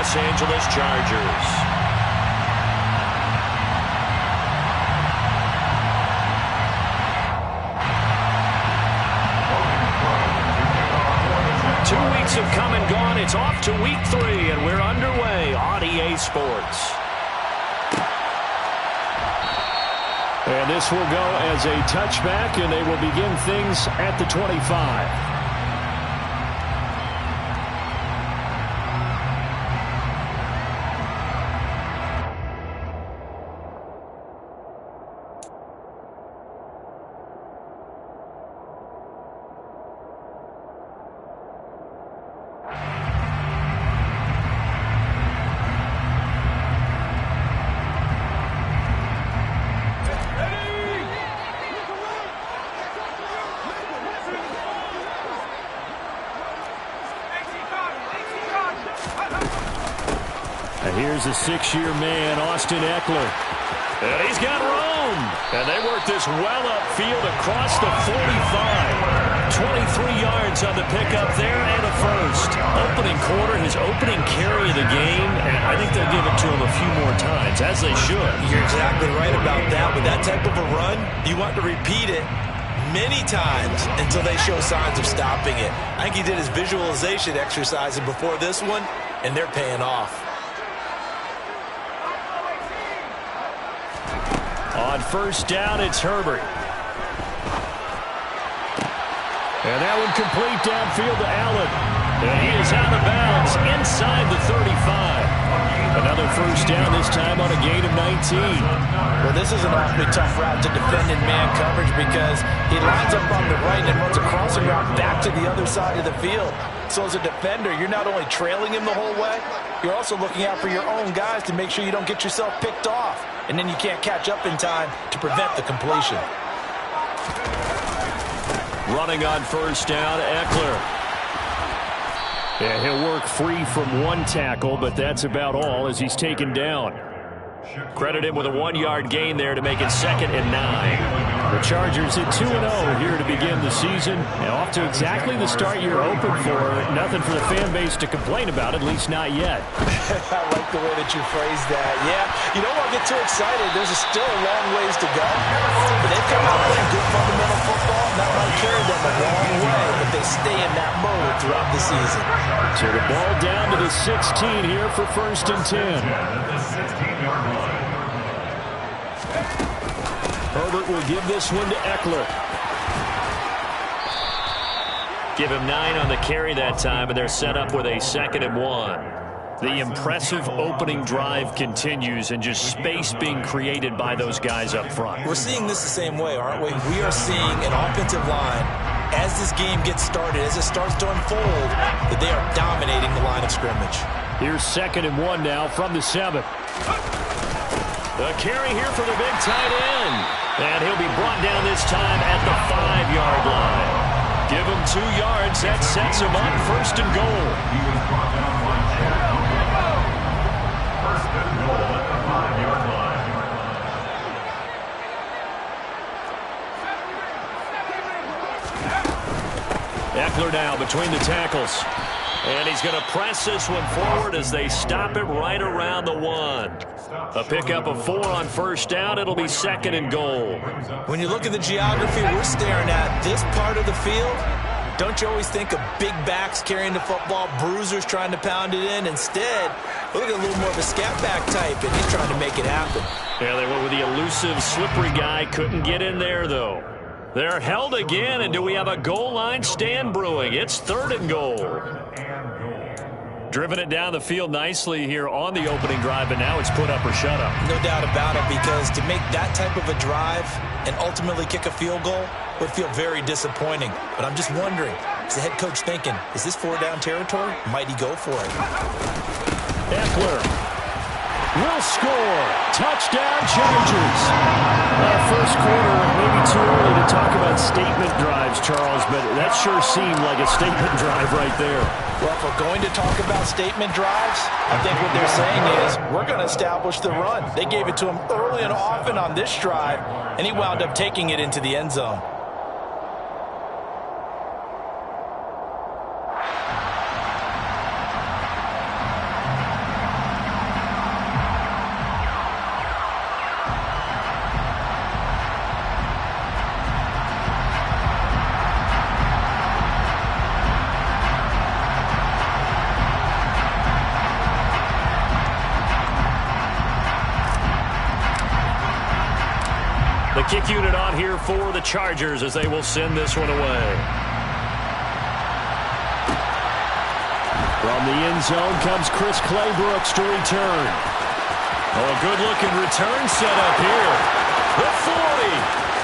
Los Angeles Chargers. Weeks have come and gone. It's off to week 3, and we're underway on EA Sports. And this will go as a touchback, and they will begin things at the 25. Here's a 6-year man, Austin Eckler. And he's got room. And they work this well upfield across the 45. 23 yards on the pickup there and a first. Opening quarter, his opening carry of the game. And I think they'll give it to him a few more times, as they should. You're exactly right about that. With that type of a run, you want to repeat it many times until they show signs of stopping it. I think he did his visualization exercises before this one, and they're paying off. On first down, it's Herbert. And that one complete downfield to Allen. And he is out of bounds inside the 35. Another first down, this time on a gain of 19. Well, this is an awfully tough route to defend in man coverage because he lines up on the right and runs a crossing route back to the other side of the field. So as a defender, you're not only trailing him the whole way, you're also looking out for your own guys to make sure you don't get yourself picked off. And then you can't catch up in time to prevent the completion. Running on first down, Eckler. Yeah, he'll work free from one tackle, but that's about all as he's taken down. Credit him with a 1-yard gain there to make it 2nd and 9. The Chargers at 2-0 here to begin the season. And off to exactly the start you're hoping for. Nothing for the fan base to complain about, at least not yet. I like the way that you phrased that. Yeah, you don't want to get too excited. There's still a long ways to go. But they've come out playing good fundamental football. That might carry them a long way, but they stay in that mode throughout the season. So the ball down to the 16 here for 1st and 10. Herbert will give this one to Eckler. Give him 9 on the carry that time, and they're set up with a 2nd and 1. The impressive opening drive continues, and just space being created by those guys up front. We're seeing this the same way, aren't we? We are seeing an offensive line, as this game gets started, as it starts to unfold, that they are dominating the line of scrimmage. Here's 2nd and 1 now from the 7. The carry here for the big tight end. And he'll be brought down this time at the 5-yard line. Give him 2 yards. That sets him up 1st and goal. He was brought down by 1st and goal at the 5-yard line. Eckler now between the tackles. And he's going to press this one forward as they stop it right around the 1. A pickup of 4 on first down. It'll be 2nd and goal. When you look at the geography we're staring at, this part of the field, don't you always think of big backs carrying the football, bruisers trying to pound it in? Instead, look at a little more of a scat back type, and he's trying to make it happen. Yeah, they went with the elusive, slippery guy. Couldn't get in there, though. They're held again, and do we have a goal line stand brewing? It's 3rd and goal. Driven it down the field nicely here on the opening drive, but now it's put up or shut up. No doubt about it, because to make that type of a drive and ultimately kick a field goal would feel very disappointing. But I'm just wondering, is the head coach thinking, is this 4-down territory? Might he go for it? Eckler will score. Touchdown, Chargers. First quarter, maybe too early to talk about statement drives, Charles, but that sure seemed like a statement drive right there. Well, if we're going to talk about statement drives, I think what they're saying is we're going to establish the run. They gave it to him early and often on this drive, and he wound up taking it into the end zone. The kick unit on here for the Chargers as they will send this one away. From the end zone comes Chris Claybrooks to return. Oh, a good-looking return set up here. The 40.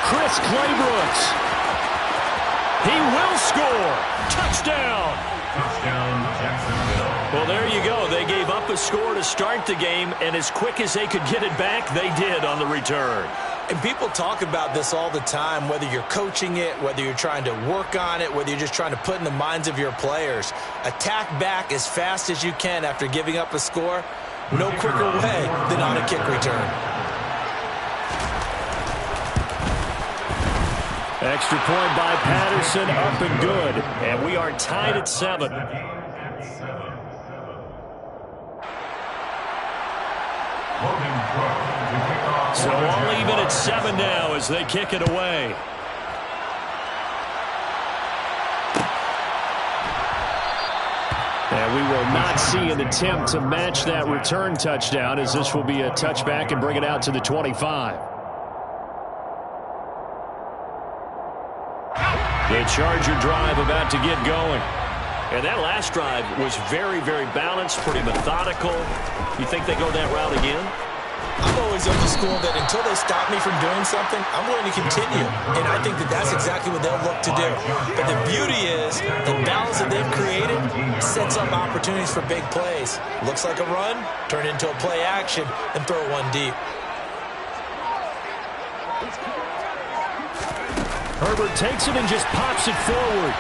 Chris Claybrooks. He will score. Touchdown. Touchdown, Jacksonville. Well, there you go. They gave up a score to start the game, and as quick as they could get it back, they did on the return. And people talk about this all the time, whether you're coaching it, whether you're trying to work on it, whether you're just trying to put in the minds of your players. Attack back as fast as you can after giving up a score. No quicker way than on a kick return. Extra point by Patterson, up and good. And we are tied at 7. So all even at 7 now as they kick it away. And we will not see an attempt to match that return touchdown, as this will be a touchback and bring it out to the 25. The Charger drive about to get going. And that last drive was very, very balanced, pretty methodical. You think they go that route again? I'm always of the school that until they stop me from doing something, I'm going to continue. And I think that that's exactly what they'll look to do. But the beauty is the balance that they've created sets up opportunities for big plays. Looks like a run, turn into a play action, and throw one deep. Herbert takes it and just pops it forward.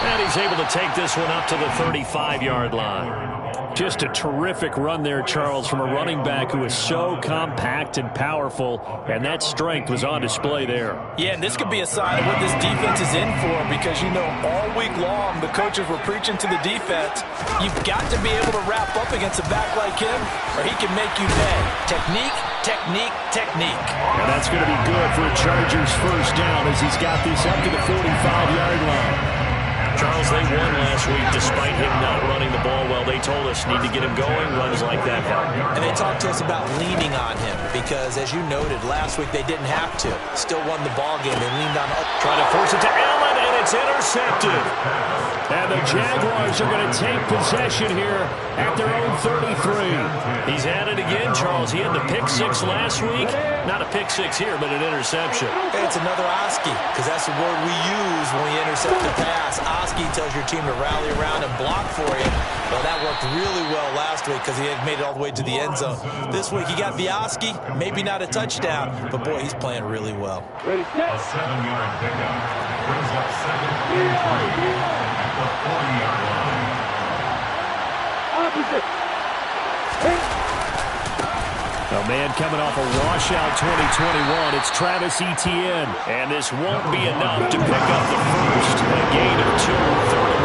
And he's able to take this one up to the 35-yard line. Just a terrific run there, Charles, from a running back who is so compact and powerful, and that strength was on display there. Yeah, and this could be a sign of what this defense is in for, because, you know, all week long the coaches were preaching to the defense, you've got to be able to wrap up against a back like him, or he can make you pay. Technique, technique, technique. And that's going to be good for a Chargers first down as he's got this up to the 45-yard line. Charles, they won last week despite him not running the ball well. They told us need to get him going. Runs like that help. And they talked to us about leaning on him because, as you noted, last week they didn't have to. Still won the ball game. They leaned on. Trying to force it to Allen, and it's intercepted. And the Jaguars are going to take possession here at their own 33. He's at it again, Charles. He had the pick six last week. Not a pick six here, but an interception. Hey, it's another Oski, because that's the word we use when we intercept the pass. Oski tells your team to rally around and block for you. Well, that worked really well last week because he had made it all the way to the end zone. This week he got the Oski, maybe not a touchdown, but boy, he's playing really well. A 7-yard pickup brings up 2nd and 3 at the 40-yard line. A man coming off a washout 2021. It's Travis Etienne. And this won't be enough to pick up the first. A gain of 2, 3rd and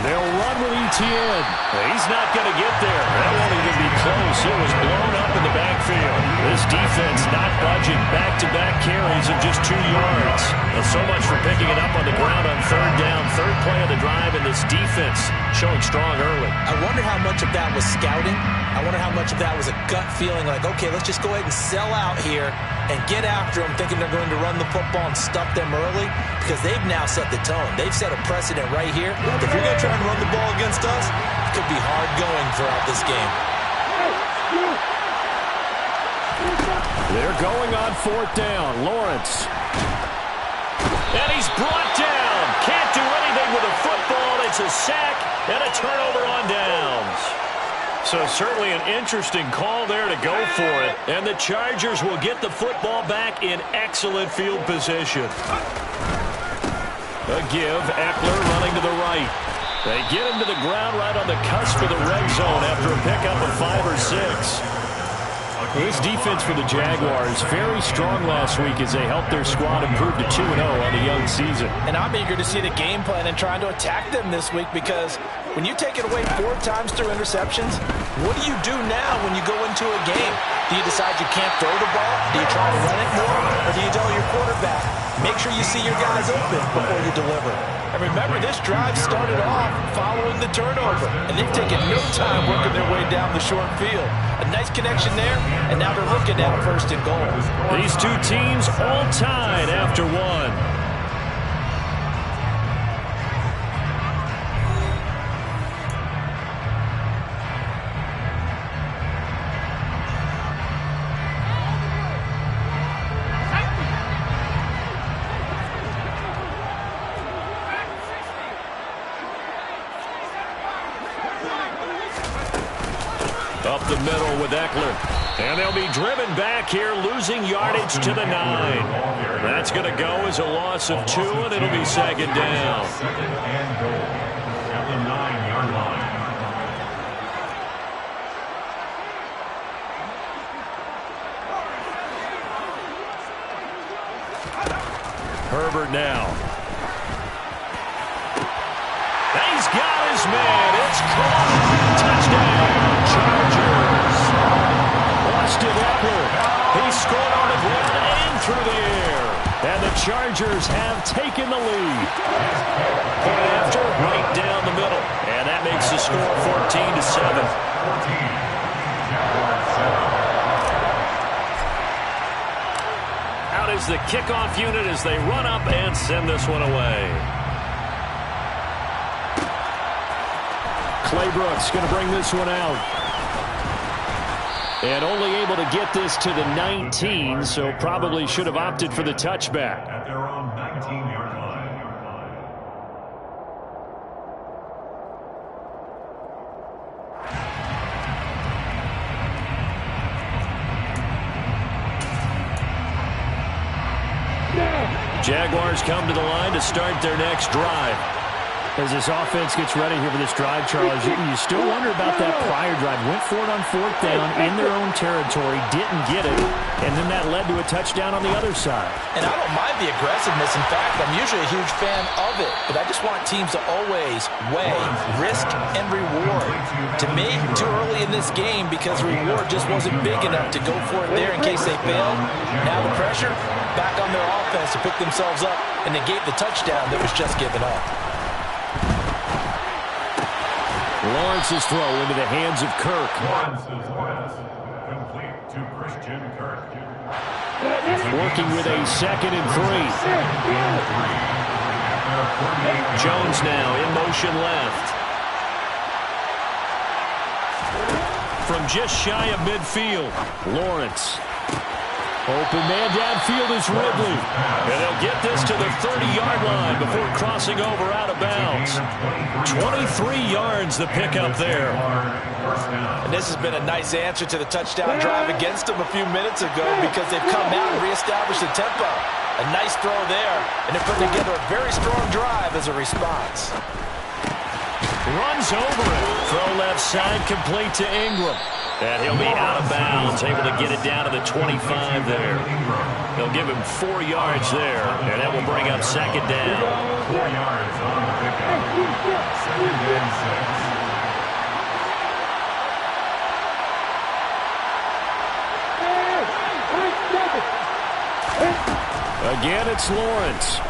1. They'll run with Etienne. He's not going to get there. That won't even be close. It was blown up in the backfield. This defense not budging. Back-to-back carries of just 2 yards. And so much for picking it up on the ground on 3rd down. 3rd play of the drive, and this defense showing strong early. I wonder how much of that was scouting. I wonder how much of that was a gut feeling like, okay, let's just go ahead and sell out here and get after them, thinking they're going to run the football and stuff them early, because they've now set the tone. They've set a precedent right here. If you're going to try and run the ball against us, it could be hard going throughout this game. They're going on 4th down. Lawrence. And he's brought down. Can't do anything with a football. It's a sack and a turnover on downs. So certainly an interesting call there to go for it. And the Chargers will get the football back in excellent field position. A give. Eckler running to the right. They get him to the ground right on the cusp of the red zone after a pickup of 5 or 6. This defense for the Jaguars, very strong last week as they helped their squad improve to 2-0 on the young season. And I'm eager to see the game plan and trying to attack them this week, because when you take it away 4 times through interceptions, what do you do now when you go into a game? Do you decide you can't throw the ball? Do you try to run it more? Or do you tell your quarterback, Make sure you see your guys open before you deliver. And remember, this drive started off following the turnover, and they've taken no time working their way down the short field. A nice connection there, and now they're looking at first and goal. These two teams all tied after one. Up the middle with Eckler. And they'll be driven back here, losing yardage to the 9. That's going to go as a loss of 2, and it'll be second down. Second and goal at the 9-yard line. Herbert now. He's got his man. It's caught. Touchdown, Chargers. Austin Eckler. He scored on the ground and through the air. And the Chargers have taken the lead. Point after, right down the middle. And that makes the score 14-7. Out is the kickoff unit as they run up and send this one away. Claybrooks going to bring this one out. And only able to get this to the 19, so probably should have opted for the touchback. At their own 19-yard line. Jaguars come to the line to start their next drive. As this offense gets ready here for this drive, Charles, you still wonder about that prior drive. Went for it on 4th down in their own territory, didn't get it, and then that led to a touchdown on the other side. And I don't mind the aggressiveness. In fact, I'm usually a huge fan of it, but I just want teams to always weigh risk and reward. To me, too early in this game because the reward just wasn't big enough to go for it there in case they failed. Now the pressure back on their offense to pick themselves up and negate the touchdown that was just given up. Lawrence's throw into the hands of Kirk. Lawrence's pass complete to Christian Kirk. Working with a 2nd and 3. Jones now in motion left. From just shy of midfield, Lawrence. Open man downfield is Ridley. And they'll get this to the 30-yard line before crossing over out of bounds. 23 yards the pickup there. And this has been a nice answer to the touchdown drive against them a few minutes ago because they've come out and reestablished the tempo. A nice throw there, and they're putting together a very strong drive as a response. Runs over it. Throw left side complete to Ingram. And he'll be out of bounds, able to get it down to the 25 there. They'll give him 4 yards there, and that will bring up second down. 4 yards on the pickup. Second and 6. Again, it's Lawrence.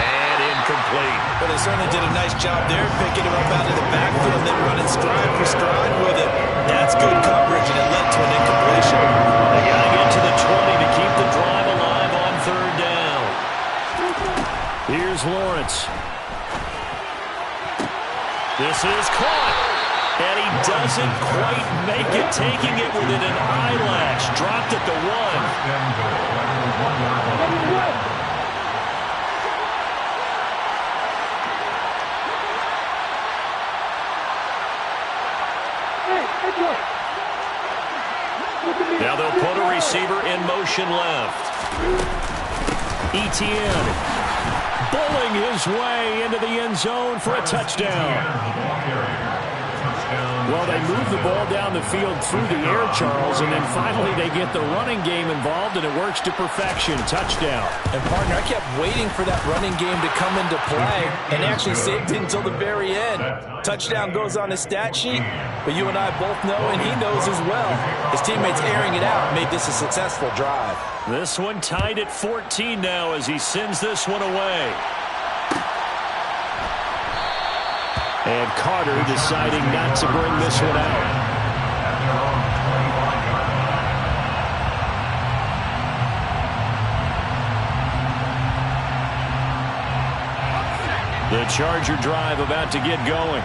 And incomplete. But they certainly did a nice job there, picking him up out of the backfield and then running stride for stride with it. That's good coverage, and it led to an incompletion. They got to get to the 20 to keep the drive alive on 3rd down. Here's Lawrence. This is caught. And he doesn't quite make it, taking it within an eyelash. Dropped at the 1. Now they'll put a receiver in motion left. Etienne bowling his way into the end zone for a touchdown. Well, they move the ball down the field through the air, Charles, and then finally they get the running game involved, and it works to perfection. Touchdown. And, partner, I kept waiting for that running game to come into play and actually saved it until the very end. Touchdown goes on his stat sheet, but you and I both know, and he knows as well, his teammates airing it out made this a successful drive. This one tied at 14 now as he sends this one away. And Carter deciding not to bring this one out. The Charger drive about to get going.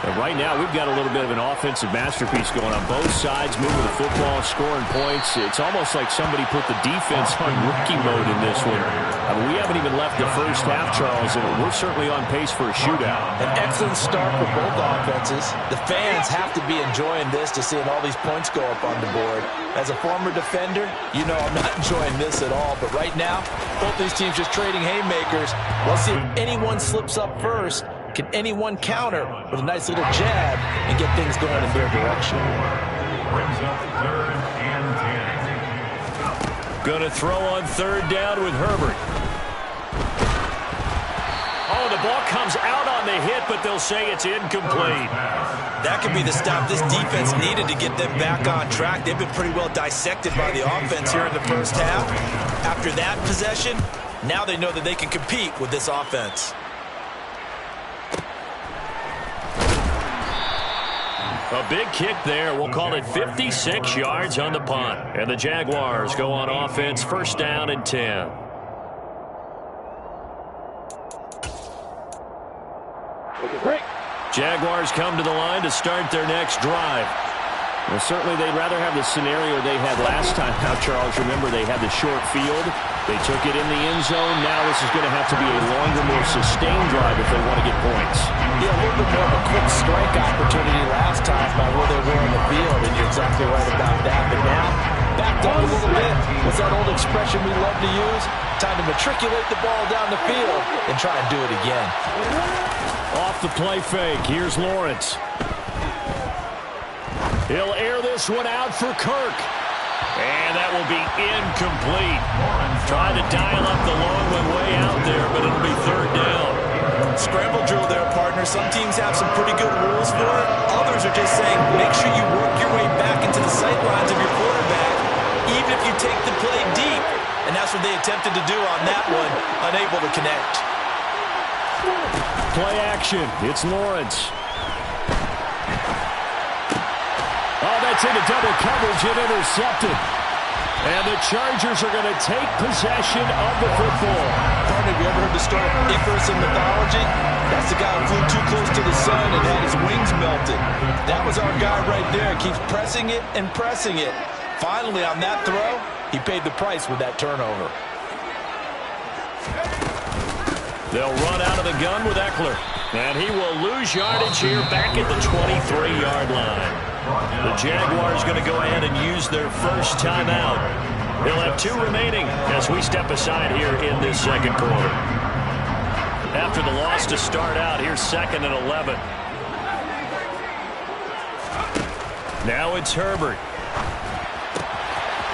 And right now, we've got a little bit of an offensive masterpiece going on both sides, moving the football, scoring points. It's almost like somebody put the defense on rookie mode in this one. I mean, we haven't even left the first half, Charles, and we're certainly on pace for a shootout. An excellent start for both offenses. The fans have to be enjoying this to seeing all these points go up on the board. As a former defender, you know I'm not enjoying this at all. But right now, both these teams just trading haymakers. Let's see if anyone slips up first. Can anyone counter with a nice little jab and get things going in their direction? Brings up 3rd and 10. Going to throw on 3rd down with Herbert. Oh, the ball comes out on the hit, but they'll say it's incomplete. That could be the stop this defense needed to get them back on track. They've been pretty well dissected by the offense here in the first half. After that possession, now they know that they can compete with this offense. A big kick there. We'll call it 56 yards on the punt. And the Jaguars go on offense, 1st down and 10. Jaguars come to the line to start their next drive. Well, certainly they'd rather have the scenario they had last time. Now, Charles, remember they had the short field. They took it in the end zone. Now this is going to have to be a longer, more sustained drive if they want to get points. Yeah, a little bit more of a quick strike opportunity last time by where they were on the field, and you're exactly right about that. But now, backed up a little bit. What's that old expression we love to use? Time to matriculate the ball down the field and try and do it again. Off the play fake. Here's Lawrence. He'll air this one out for Kirk. And that will be incomplete. Trying to dial up the long one way out there, but it'll be 3rd down. Scramble drill there, partner. Some teams have some pretty good rules for it. Others are just saying, make sure you work your way back into the sight lines of your quarterback, even if you take the play deep. And that's what they attempted to do on that one, unable to connect. Play action. It's Lawrence. Oh, that's into double coverage and intercepted. And the Chargers are going to take possession of the football. Partner, have you ever heard the story of Icarus in mythology? That's the guy who flew too close to the sun and had his wings melted. That was our guy right there. Keeps pressing it and pressing it. Finally, on that throw, he paid the price with that turnover. They'll run out of the gun with Eckler. And he will lose yardage here back at the 23-yard line. The Jaguars going to go ahead and use their first timeout. They'll have 2 remaining as we step aside here in this second quarter. After the loss to start out, here's 2nd and 11. Now it's Herbert.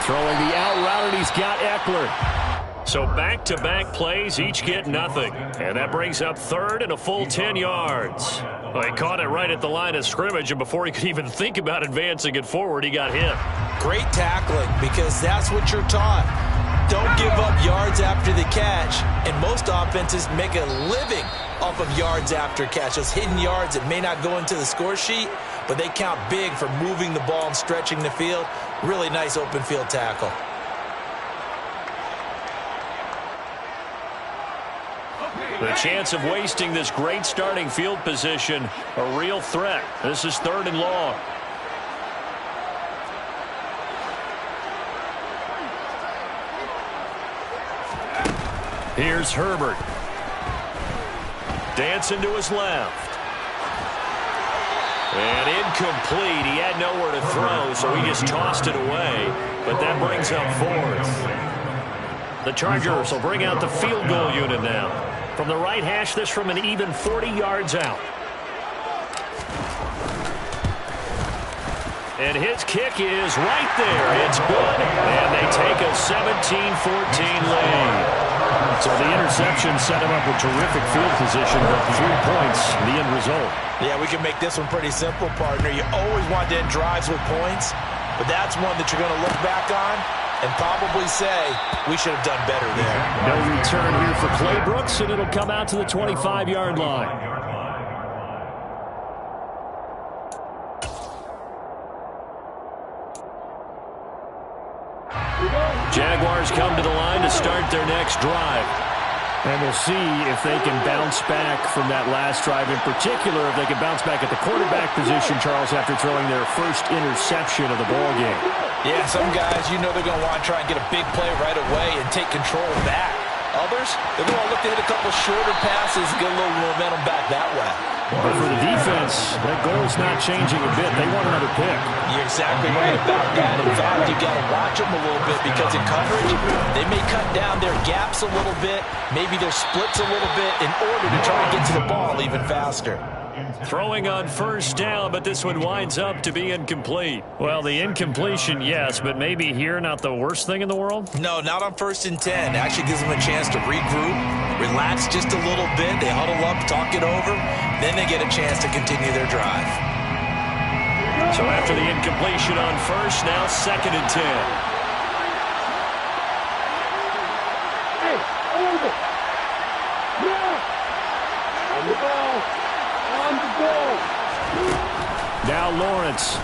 Throwing the out route, and he's got Eckler. So back-to-back plays, each get nothing. And that brings up 3rd and a full 10 yards. Well, he caught it right at the line of scrimmage, and before he could even think about advancing it forward, he got hit. Great tackling, because that's what you're taught. Don't give up yards after the catch. And most offenses make a living off of yards after catch. Those hidden yards that may not go into the score sheet, but they count big for moving the ball and stretching the field. Really nice open field tackle. The chance of wasting this great starting field position, a real threat. This is 3rd and long. Here's Herbert. Dancing to his left. And incomplete. He had nowhere to throw, so he just tossed it away. But that brings up 4th. The Chargers will bring out the field goal unit now. From the right hash, this from an even 40 yards out. And his kick is right there. It's good, and they take a 17-14 lead. So the interception set him up with terrific field position, but 3 points, the end result. Yeah, we can make this one pretty simple, partner. You always want to end drives with points, but that's one that you're going to look back on and probably say, we should have done better there. No return here for Clay Brooks, and it'll come out to the 25-yard line. Jaguars come to the line to start their next drive. And we'll see if they can bounce back from that last drive. In particular, if they can bounce back at the quarterback position, Charles, after throwing their first interception of the ballgame. Yeah, some guys, you know they're going to want to try and get a big play right away and take control back. Others, they're going to look to hit a couple shorter passes and get a little momentum back that way. But for the defense, that goal's not changing a bit. They want another pick. You're exactly right about that. In fact, you've got to watch them a little bit because in coverage, they may cut down their gaps a little bit, maybe their splits a little bit in order to try and get to the ball even faster. Throwing on first down, but this one winds up to be incomplete. Well, the incompletion, yes, but maybe here not the worst thing in the world? No, not on 1st and 10. Actually gives them a chance to regroup, relax just a little bit. They huddle up, talk it over. Then they get a chance to continue their drive. So after the incompletion on first, now 2nd and 10. Hey, over. Yeah. On the ball. On the ball. Now Lawrence.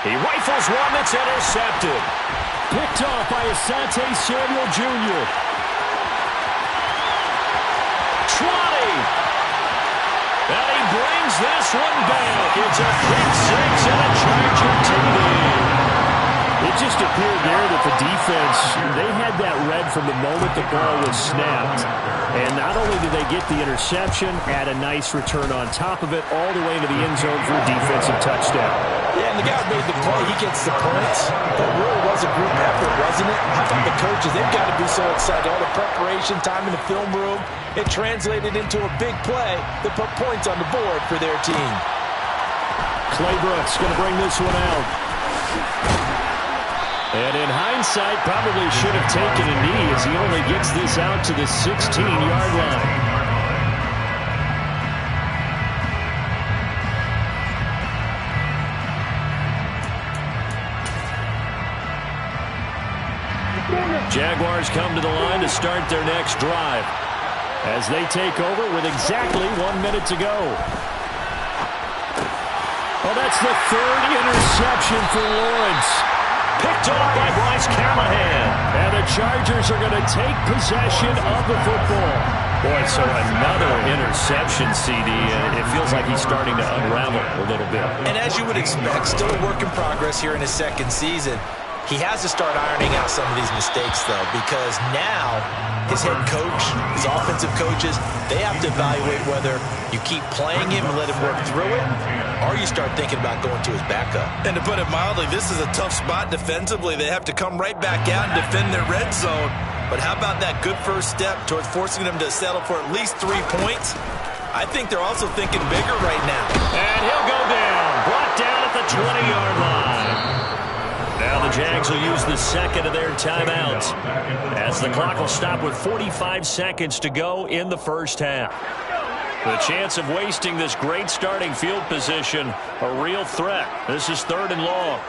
He rifles one that's intercepted. Picked off by Asante Samuel Jr. 20. And he brings this one back. It's a pick six and a Charger TD. It just appeared there that the defense, they had that read from the moment the ball was snapped. And not only did they get the interception, add a nice return on top of it, all the way into the end zone for a defensive touchdown. Yeah, and the guy who made the play, he gets the points. That really was a group effort, wasn't it? How about the coaches? They've got to be so excited. All the preparation, time in the film room, it translated into a big play that put points on the board for their team. Clay Brooks going to bring this one out. And in hindsight, probably should have taken a knee as he only gets this out to the 16-yard line. Jaguars come to the line to start their next drive as they take over with exactly 1 minute to go. Oh, that's the 3rd interception for Lawrence. Picked off by Bryce Callahan. And the Chargers are going to take possession of the football. Boy, so another interception, CD. And it feels like he's starting to unravel a little bit. And as you would expect, still a work in progress here in his 2nd season. He has to start ironing out some of these mistakes, though, because now his head coach, his offensive coaches, they have to evaluate whether you keep playing him and let him work through it, or you start thinking about going to his backup. And to put it mildly, this is a tough spot defensively. They have to come right back out and defend their red zone. But how about that good first step towards forcing them to settle for at least 3 points? I think they're also thinking bigger right now. And he'll go down. Brought down at the 20-yard line. Now the Jags will use the 2nd of their timeouts as the clock will stop with 45 seconds to go in the first half. The chance of wasting this great starting field position, a real threat. This is 3rd and long.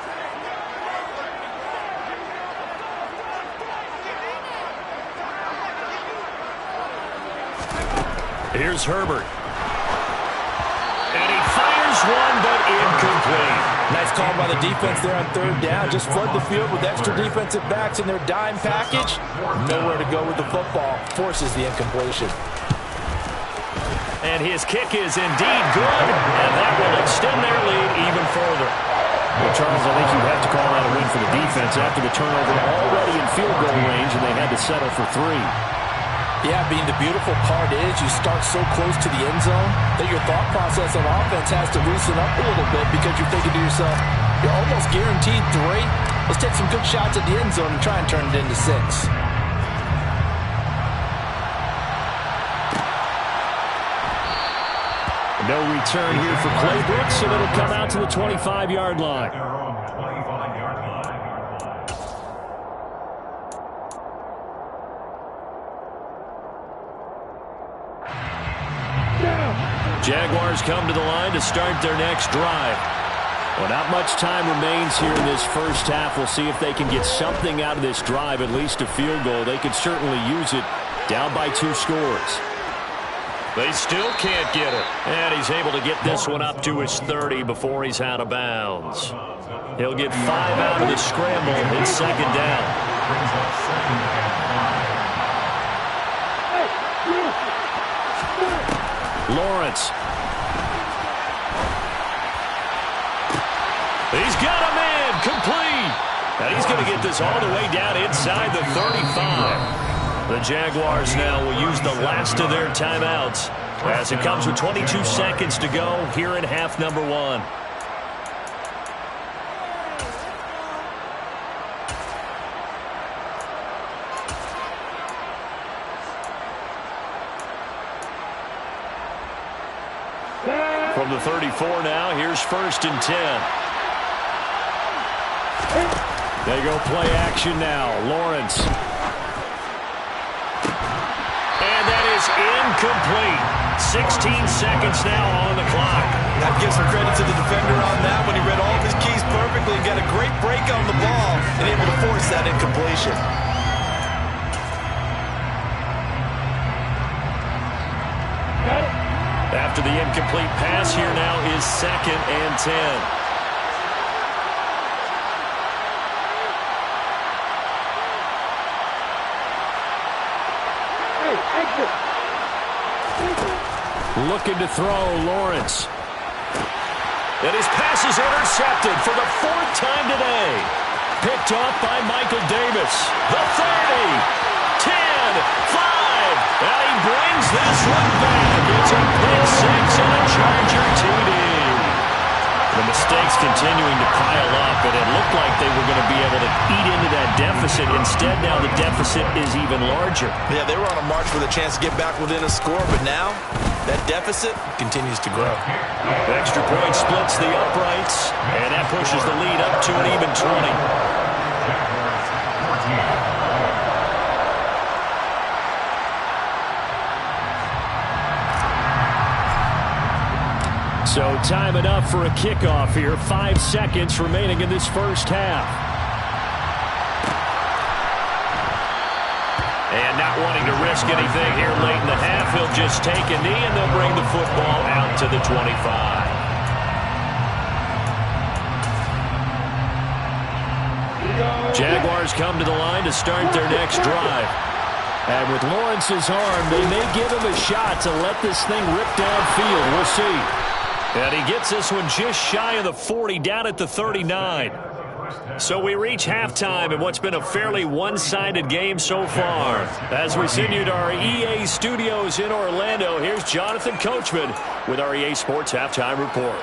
Here's Herbert. And he fires one, but incomplete. Nice call by the defense there on 3rd down. Just flood the field with extra defensive backs in their dime package. Nowhere to go with the football. Forces the incompletion. And his kick is indeed good, and that will extend their lead even further. Well, Charles, I think you have to call that a win for the defense after the turnover already in field goal range, and they had to settle for 3. Yeah, being the beautiful part is you start so close to the end zone that your thought process on offense has to loosen up a little bit because you're thinking to yourself, you're almost guaranteed 3. Let's take some good shots at the end zone and try and turn it into 6. No return here for Claybrook, so it'll come out to the 25-yard line. Their own 25-yard line. Jaguars come to the line to start their next drive. Well, not much time remains here in this first half. We'll see if they can get something out of this drive, at least a field goal. They could certainly use it, down by 2 scores. They still can't get it. And he's able to get this one up to his 30 before he's out of bounds. He'll get 5 out of the scramble. It's second down. Brings up 2nd and 5. Lawrence. He's got a man complete. And he's going to get this all the way down inside the 35. The Jaguars now will use the last of their timeouts as it comes with 22 seconds to go here in half number 1. From the 34 now, here's 1st and 10. They go play action now. Lawrence. And that is incomplete. 16 seconds now on the clock. That gives some credit to the defender on that when he read all of his keys perfectly and got a great break on the ball and able to force that incompletion. After the incomplete pass, here now is 2nd and 10. Looking to throw, Lawrence. And his pass is intercepted for the 4th time today. Picked off by Michael Davis. The 30, 10, 5, and he brings this one back. It's a pick 6 and a Charger TD. The mistakes continuing to pile up, and it looked like they were going to be able to eat into that deficit. Instead, now the deficit is even larger. Yeah, they were on a march with a chance to get back within a score, but now that deficit continues to grow. Extra point splits the uprights, and that pushes the lead up to an even 20. So time enough for a kickoff here. 5 seconds remaining in this first half. And not wanting to risk anything here late in the half, he'll just take a knee and they'll bring the football out to the 25. Jaguars come to the line to start their next drive. And with Lawrence's arm, they may give him a shot to let this thing rip downfield. We'll see. And he gets this one just shy of the 40, down at the 39. So we reach halftime in what's been a fairly one-sided game so far. As we send you to our EA studios in Orlando, here's Jonathan Coachman with our EA Sports Halftime Report.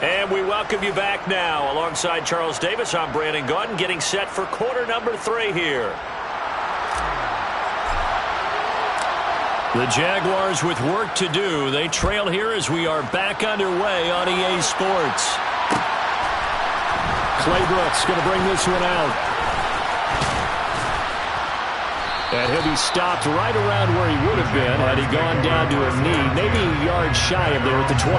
And we welcome you back now. Alongside Charles Davis, I'm Brandon Gaudin, getting set for quarter number 3 here. The Jaguars with work to do. They trail here as we are back underway on EA Sports. Claybrook's going to bring this one out. And he'll be stopped right around where he would have been had he gone down to a knee, maybe a yard shy of there at the 24.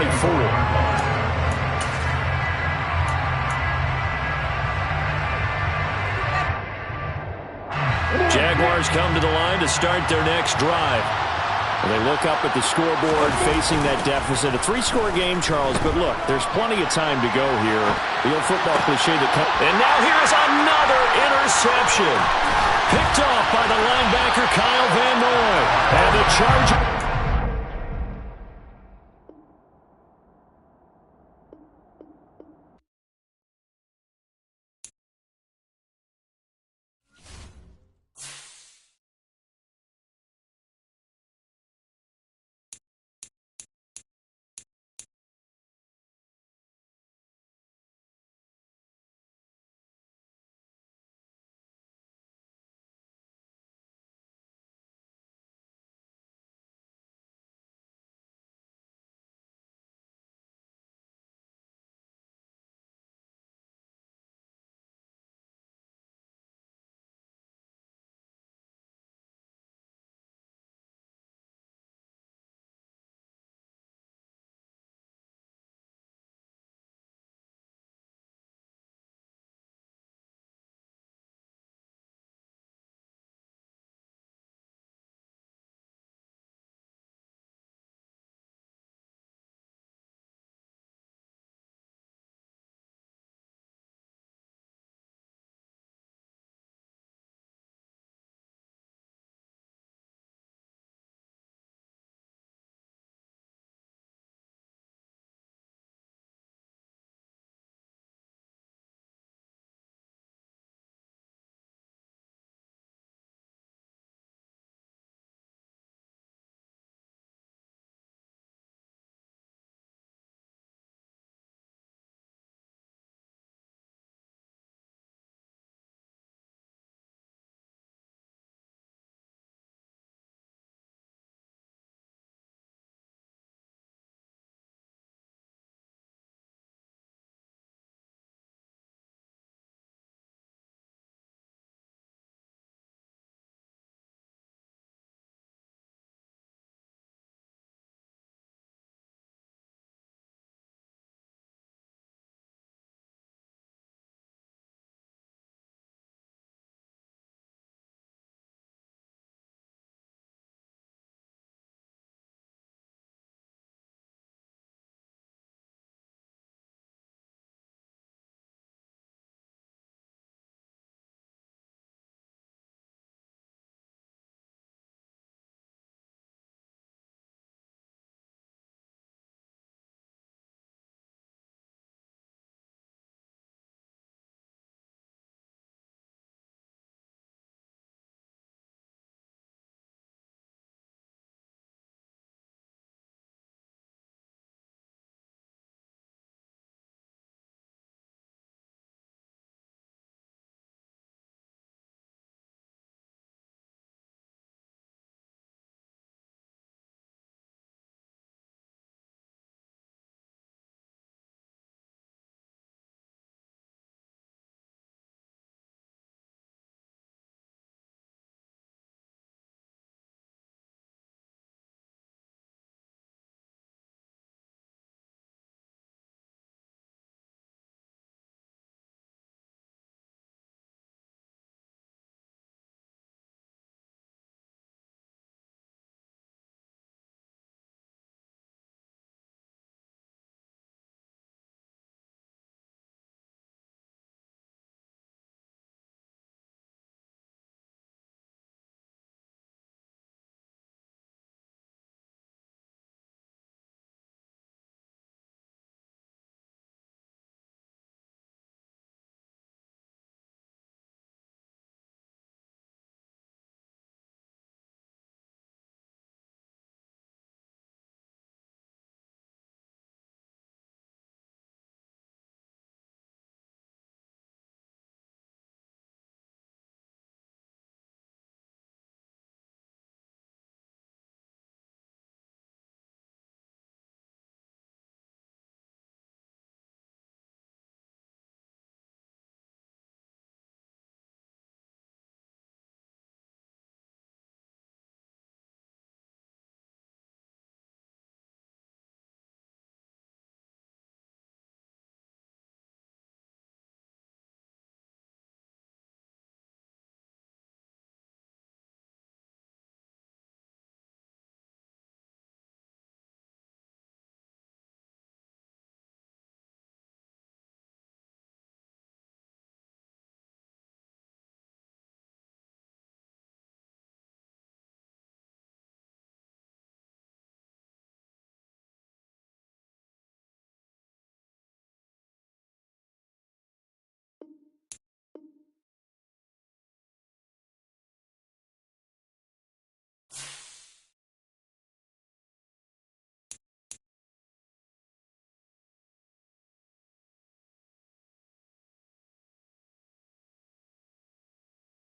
Jaguars come to the line to start their next drive. They look up at the scoreboard facing that deficit. A 3-score game, Charles, but look, there's plenty of time to go here. The old football cliche that comes. And now here's another interception. Picked off by the linebacker, Kyle Van Noy. And the Chargers